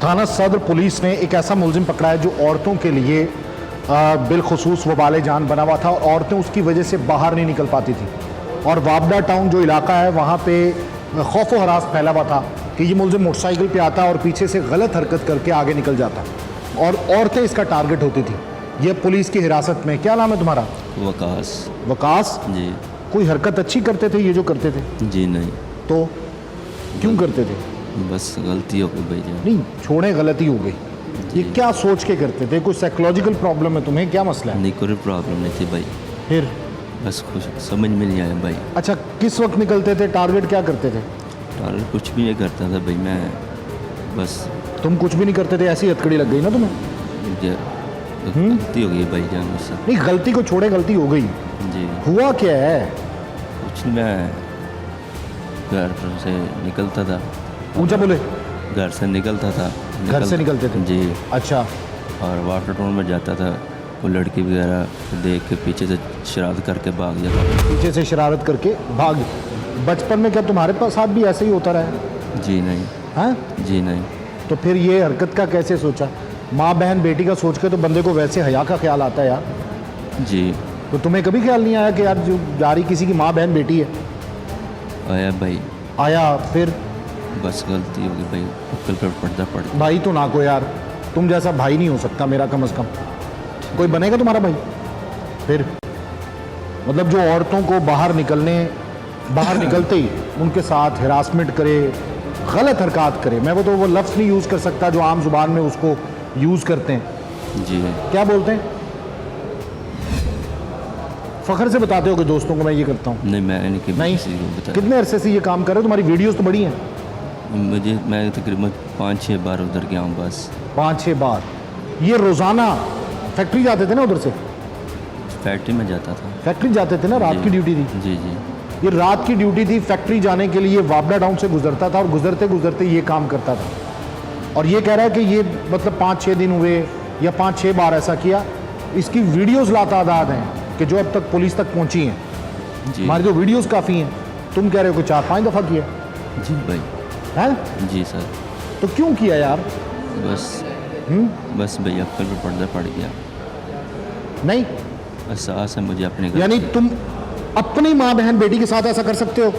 थाना सदर पुलिस ने एक ऐसा मुलजिम पकड़ा है जो औरतों के लिए बिलखुसूस वबाल जान बना हुआ था और औरतें उसकी वजह से बाहर नहीं निकल पाती थी। और वाबडा टाउन जो इलाका है वहाँ पे खौफ व हरास फैला हुआ था कि ये मुलजिम मोटरसाइकिल पे आता और पीछे से गलत हरकत करके आगे निकल जाता और औरतें इसका टारगेट होती थी। ये पुलिस की हिरासत में। क्या नाम है तुम्हारा? वकास। वकास जी। कोई हरकत अच्छी करते थे ये जो करते थे? जी नहीं। तो क्यों करते थे? बस गलती हो गई भाई जान। नहीं छोड़े, गलती हो गई। ये क्या सोच के करते थे? कोई साइकोलॉजिकल प्रॉब्लम है तुम्हें? क्या मसला है? नहीं कोई प्रॉब्लम नहीं थी भाई, फिर बस कुछ समझ में नहीं आया भाई। अच्छा, किस वक्त निकलते थे? टारगेट क्या करते थे? टारगेट कुछ भी नहीं करता था भाई मैं, बस तुम कुछ भी नहीं करते थे, ऐसी हथकड़ी लग गई ना तुम्हें? गलती हो गई भाई जान मुझसे। नहीं गलती को छोड़े, गलती हो गई। जी। हुआ क्या है? कुछ नहीं, मैं घर से निकलता था। ऊंचा बोले। घर से निकलता था। घर से निकलते थे? जी। अच्छा। और वाटर टाउन में जाता था, वो लड़की वगैरह देख के पीछे से शरारत करके भाग जाता था। पीछे से शरारत करके भाग। बचपन में क्या तुम्हारे पास साथ भी ऐसे ही होता रहा है? जी नहीं। हाँ जी नहीं। तो फिर ये हरकत का कैसे सोचा? माँ बहन बेटी का सोच के तो बंदे को वैसे हया का ख्याल आता है यार। जी। तो तुम्हें कभी ख्याल नहीं आया कि यार जो जा रही किसी की माँ बहन बेटी है? आया भाई। आया फिर? बस गलती हो गई भाई, अक्ल पर पर्दा पड़ गया। भाई तो ना को यार, तुम जैसा भाई नहीं हो सकता मेरा, कम से कम कोई बनेगा तुम्हारा भाई? फिर मतलब जो औरतों को बाहर निकलते ही उनके साथ हिरासमेंट करे, गलत हरकत करे, मैं वो लफ्ज़ नहीं यूज़ कर सकता जो आम जुबान में उसको यूज़ करते हैं। जी। क्या बोलते हैं? फ़ख्र से बताते हो कि दोस्तों को मैं ये करता हूँ? नहीं मैंने नहीं नहीं। किसी को बताया। कितने अरसे से ये काम कर रहे हो? तुम्हारी वीडियोस तो बड़ी हैं। मैं तकरीबन 5-6 बार उधर गया हूँ बस। 5-6 बार? ये रोज़ाना फैक्ट्री जाते थे ना? उधर से फैक्ट्री में जाता था। फैक्ट्री जाते थे ना? रात की ड्यूटी थी? जी जी। ये रात की ड्यूटी थी। फैक्ट्री जाने के लिए वाबडा टाउन से गुजरता था और गुजरते गुजरते ये काम करता था। और ये कह रहा है कि ये मतलब 5-6 दिन हुए या 5-6 बार ऐसा किया। इसकी वीडियोस लातादाद हैं कि जो अब तक पुलिस तक पहुंची हैं। जी। हमारी जो वीडियोस काफ़ी हैं। तुम कह रहे हो कि 4-5 दफ़ा किया जी भाई। है? जी सर। तो क्यों किया यार? बस भैया अक्ल पर पर्दा पड़ गया। नहीं एहसास है मुझे अपने यानी तुम अपनी माँ बहन बेटी के साथ ऐसा कर सकते हो?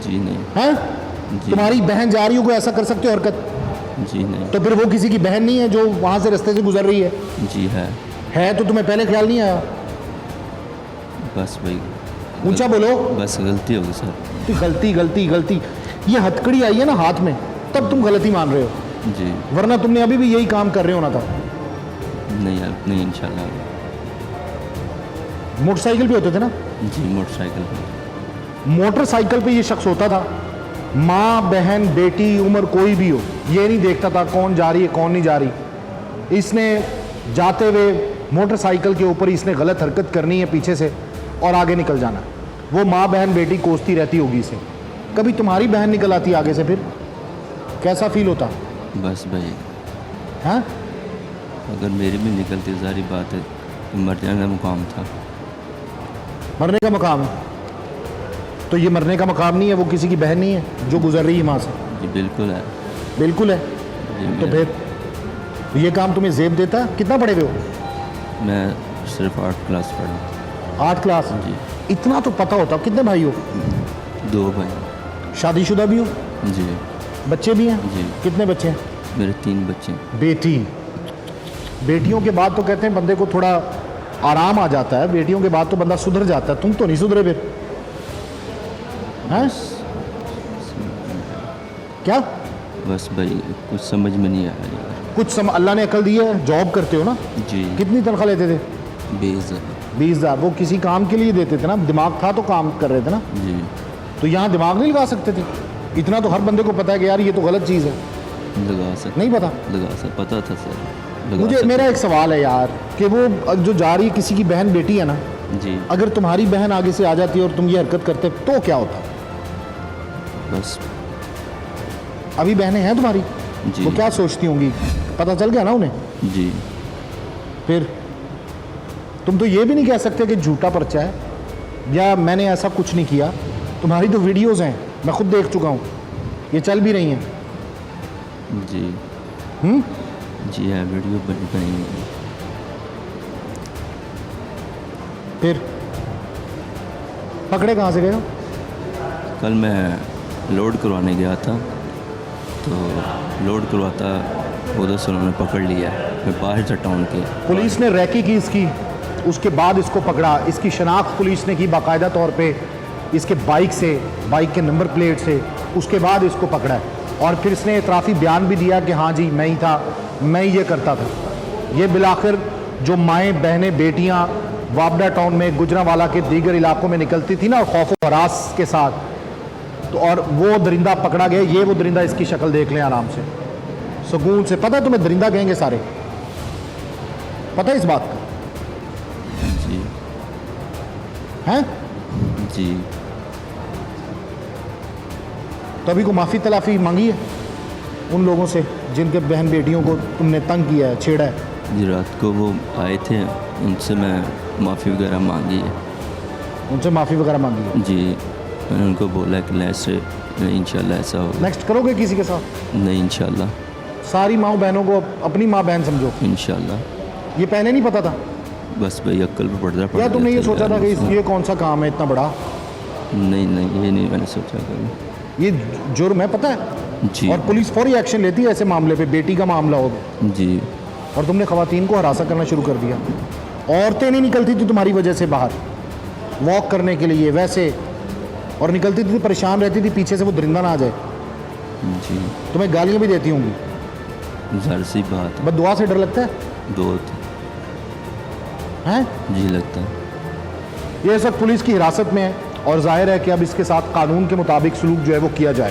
जी नहीं। हैं? जी। तुम्हारी बहन जा रही हो, कोई ऐसा कर सकते हो हरकत? जी नहीं। तो फिर वो किसी की बहन नहीं है जो वहाँ से रास्ते से गुजर रही है? जी है। तो तुम्हें पहले ख्याल नहीं आया? बस भाई। ऊंचा बोलो। बस गलती होगी सर। तो गलती गलती गलती, ये हथकड़ी आई है ना हाथ में, तब तुम गलती मान रहे हो। जी। वरना तुमने अभी भी यही काम कर रहे होना था। नहीं यार, नहीं इंशाल्लाह। मोटरसाइकिल पे होते थे ना? जी मोटरसाइकिल पर। मोटरसाइकिल पे ये शख्स होता था। माँ बहन बेटी उम्र कोई भी हो, ये नहीं देखता था कौन जा रही है कौन नहीं जा रही। इसने जाते हुए मोटरसाइकिल के ऊपर इसने गलत हरकत करनी है पीछे से और आगे निकल जाना। वो माँ बहन बेटी कोसती रहती होगी इसे। कभी तुम्हारी बहन निकल आती आगे से, फिर कैसा फील होता? बस भाई। हाँ? अगर मेरी भी निकलती सारी बात है तो मर जाने का मुकाम था। मरने का मकाम है? तो ये मरने का मकाम नहीं है, वो किसी की बहन नहीं है जो गुजर रही है माँ से? जी बिल्कुल है। बिल्कुल है। जी तो फिर ये काम तुम्हें जेब देता है? कितना पढ़े हुए हो? मैं सिर्फ 8 क्लास पढ़ा। 8 क्लास? जी। इतना तो पता होता। कितने भाई हो? 2 भाई। शादीशुदा भी हो? जी। बच्चे भी हैं? जी। कितने बच्चे हैं? मेरे 3 बच्चे। बेटी? बेटियों के बाद तो कहते हैं बंदे को थोड़ा आराम आ जाता है, बेटियों के बाद तो बंदा सुधर जाता है। तुम तो नहीं सुधरे फिर? हैं? क्या? बस भाई कुछ समझ में नहीं आया यार। कुछ अल्लाह ने अकल दी है। जॉब करते हो ना? जी। कितनी तनख्वाह लेते थे? 20,000। 20,000? वो किसी काम के लिए देते थे ना? दिमाग था तो काम कर रहे थे ना? जी। तो यहाँ दिमाग नहीं लगा सकते थे? इतना तो हर बंदे को पता है कि यार ये तो गलत चीज़ है। लगा सकते। नहीं पता? लगा सकते, पता था सर। मुझे मेरा एक सवाल है यार कि वो जो जा रही किसी की बहन बेटी है ना, जी। अगर तुम्हारी बहन आगे से आ जाती है और तुम ये हरकत करते तो क्या होता? बस। अभी बहनें हैं तुम्हारी? जी। वो क्या सोचती होंगी? पता चल गया ना उन्हें? जी। फिर तुम तो ये भी नहीं कह सकते कि झूठा पर्चा है या मैंने ऐसा कुछ नहीं किया। तुम्हारी तो वीडियोस हैं, मैं खुद देख चुका हूँ, ये चल भी रही हैं। जी। जी है, वीडियो बनी हुई है। फिर पकड़े कहाँ से गए हो? कल मैं लोड करवाने गया था, तो लोड करवाता उधर से उन्होंने पकड़ लिया। मैं बाहर था टाउन के। पुलिस ने रैकी की इसकी, उसके बाद इसको पकड़ा। इसकी शनाख्त पुलिस ने की बाकायदा तौर पे, इसके बाइक से, बाइक के नंबर प्लेट से। उसके बाद इसको पकड़ा है और फिर इसने इतराफ़ी बयान भी दिया कि हाँ जी मैं ही था, मैं ही ये करता था। ये बिलाखिर जो माएँ बहनें बेटियाँ वाबडा टाउन में, गुजरांवाला के दीगर इलाकों में निकलती थी ना खौफ व हरास के साथ, तो और वो दरिंदा पकड़ा गया। ये वो दरिंदा, इसकी शक्ल देख लें आराम से, सुकून से। पता है तुम्हें दरिंदा कहेंगे सारे, पता है इस बात का? जी हैं? जी। तो अभी को माफ़ी तलाफ़ी मांगी है उन लोगों से जिनके बहन बेटियों को तुमने तंग किया है, छेड़ा है? जी, रात को वो आए थे, उनसे मैं माफ़ी वगैरह मांगी है। उनसे माफ़ी वगैरह मांगी है? जी, मैंने उनको बोला कि ऐसे नहीं, इंशाल्लाह ऐसा होगा नेक्स्ट करोगे किसी के साथ? नहीं, इंशाल्लाह। सारी माँ बहनों को अपनी माँ बहन समझो। इंशाल्लाह। ये पहले नहीं पता था बस भाई अक्ल पे पड़ या तुमने ये जाती है सोचा था कि यार। ये कौन सा काम है इतना बड़ा? नहीं नहीं, ये नहीं मैंने सोचा कभी। ये जुर्म है, पता है? जी और पुलिस फौरी एक्शन लेती है ऐसे मामले पे। बेटी का मामला हो जी। और तुमने खवातीन को हरासा करना शुरू कर दिया। औरतें नहीं निकलती थी तुम्हारी वजह से बाहर वॉक करने के लिए वैसे, और निकलती थी परेशान रहती थी पीछे से वो दरिंदा ना आ जाए। जी, तुम्हें गालियाँ भी देती होंगी। ज़ाहिर सी बात है। बस दुआ से डर लगता है बहुत। हैं? जी लगता है। ये सब पुलिस की हिरासत में है और जाहिर है कि अब इसके साथ कानून के मुताबिक सलूक जो है वो किया जाएगा।